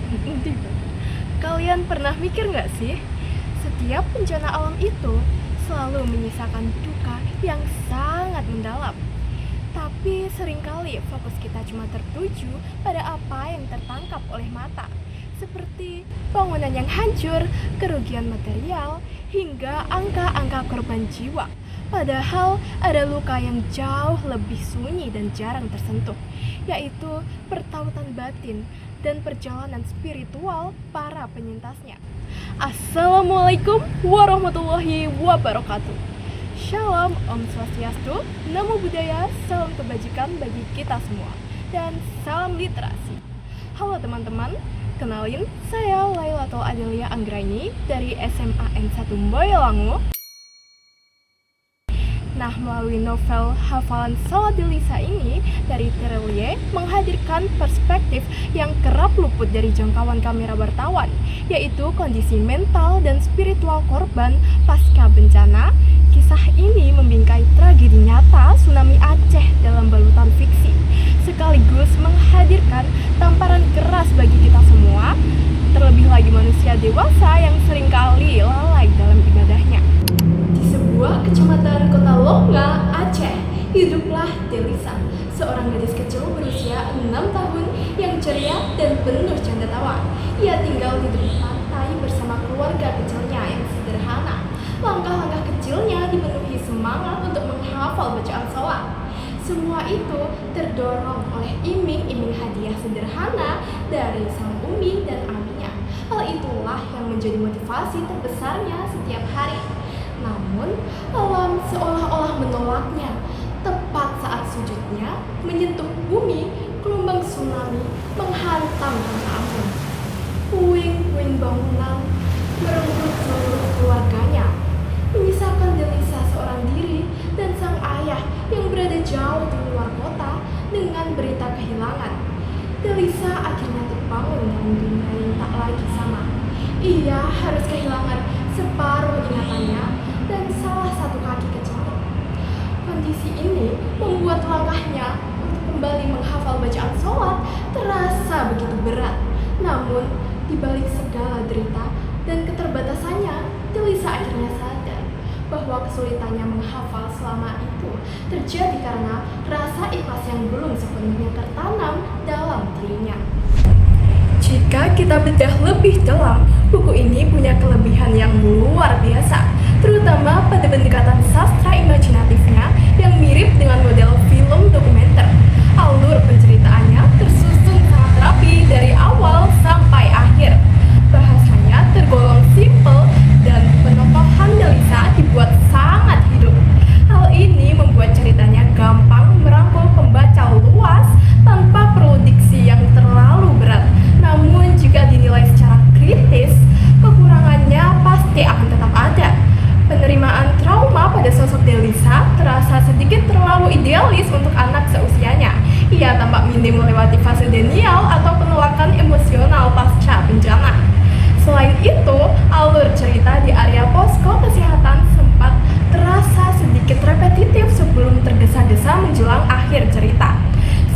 Tiba. Kalian pernah mikir nggak sih? Setiap bencana alam itu selalu menyisakan duka yang sangat mendalam. Tapi seringkali fokus kita cuma tertuju pada apa yang tertangkap oleh mata. Seperti bangunan yang hancur, kerugian material, hingga angka-angka korban jiwa. Padahal ada luka yang jauh lebih sunyi dan jarang tersentuh, yaitu pertautan batin dan perjalanan spiritual para penyintasnya. Assalamualaikum warahmatullahi wabarakatuh. Shalom, Om Swastiastu, Namo Buddhaya, salam kebajikan bagi kita semua, dan salam literasi. Halo teman-teman, kenalin saya Lailatul Adelia Anggraini dari SMA N1 Boyolangu. Nah, melalui novel Hafalan Salat Delisa ini dari Terelie menghadirkan perspektif yang kerap luput dari jangkauan kamera wartawan, yaitu kondisi mental dan spiritual korban pasca bencana. Kisah ini membingkai tragedi nyata tsunami Aceh dalam balutan fiksi, sekaligus menghadirkan tamparan keras bagi kita semua, terlebih lagi manusia dewasa yang seringkali lalai dalam ibadahnya. Di sebuah kecamatan kota Longga, Aceh, hiduplah Delisa, seorang gadis kecil berusia 6 tahun yang ceria dan penuh canda tawa. Ia tinggal di tepi pantai bersama keluarga kecilnya yang sederhana. Langkah-langkah kecilnya dipenuhi semangat untuk menghafal bacaan sholat. Semua itu terdorong oleh iming-iming hadiah sederhana dari sang umi dan aminya. Hal itulah yang menjadi motivasi terbesarnya setiap hari. Namun, alam seolah-olah menolaknya. Tepat saat sujudnya menyentuh bumi, gelombang tsunami menghantam tanpa ampun. Puing-puing bangunan merenggut seluruh keluarganya, menyisakan Delisa seorang diri dan sang ayah yang berada jauh di luar kota dengan berita kehilangan. Delisa akhirnya terbangun dalam dunia yang tak lagi sama. Ia harus kehilangan separuh ingatannya dan salah satu kaki kecilnya. Kondisi ini membuat langkahnya untuk kembali menghafal bacaan sholat terasa begitu berat. Namun, di balik segala derita dan keterbatasannya, Delisa akhirnya sadar bahwa kesulitannya menghafal selama itu terjadi karena rasa ikhlas yang belum sepenuhnya tertanam dalam dirinya. Jika kita bedah lebih dalam, buku ini punya kelebihan yang luar biasa, terutama pada pendekatan sastra imajinatifnya yang mirip dengan model film dokumenter. Alur penceritaannya tersusun sangat rapi dari awal sampai akhir. Bahasanya tergolong simpel dan penokohan Delisa dibuat sangat hidup. Hal ini membuat ceritanya gampang merangkul pembaca luas tanpa perlu diksi yang terlalu berat. Namun jika dinilai secara kritis, kekurangannya pasti akan tetap ada. Penerimaan trauma pada sosok Delisa terasa sedikit terlalu idealis untuk anak seusianya. Ia tampak minim melewati fase denial atau penolakan emosional pasca bencana. Selain itu, alur cerita di area posko kesehatan sempat terasa sedikit repetitif sebelum tergesa-gesa menjelang akhir cerita.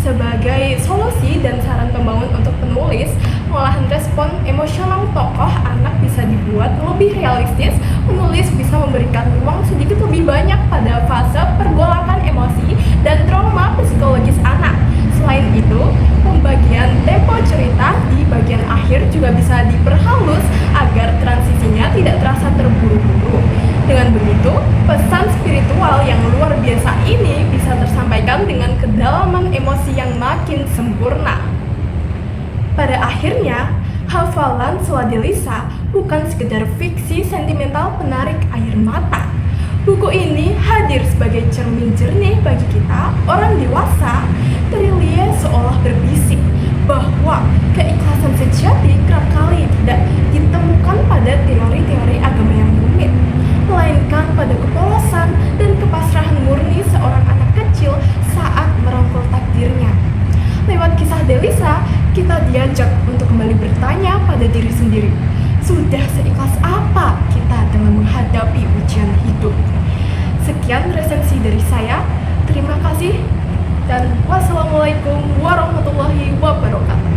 Sebagai solusi dan saran pembangun untuk penulis, pengolahan respon emosional tokoh anak bisa dibuat lebih realistis. Penulis bisa memberikan ruang sedikit lebih banyak pada fase pergolakan emosi dan trauma psikologis anak. Selain itu, pembagian tempo cerita di bagian akhir juga bisa diperhalus agar transisinya tidak terasa terburu-buru. Dengan begitu, pesan spiritual yang luar biasa ini bisa tersampaikan dengan kedalaman emosi yang makin sempurna. Pada akhirnya, Hafalan Salat Delisa bukan sekedar fiksi sentimental penarik air mata. Buku ini hadir sebagai cermin jernih bagi kita, orang dewasa. Terelie seolah berbisik bahwa keikhlasan sejati kerap kali tidak ditemukan pada teori-teori agama yang rumit, melainkan pada kepolosan dan kepasrahan murni seorang anak kecil saat merangkul takdirnya. Lewat kisah Delisa, kita diajak untuk kembali bertanya pada diri sendiri, sudah seikhlas apa kita dalam menghadapi ujian hidup? Sekian resensi dari saya, terima kasih dan wassalamualaikum warahmatullahi wabarakatuh.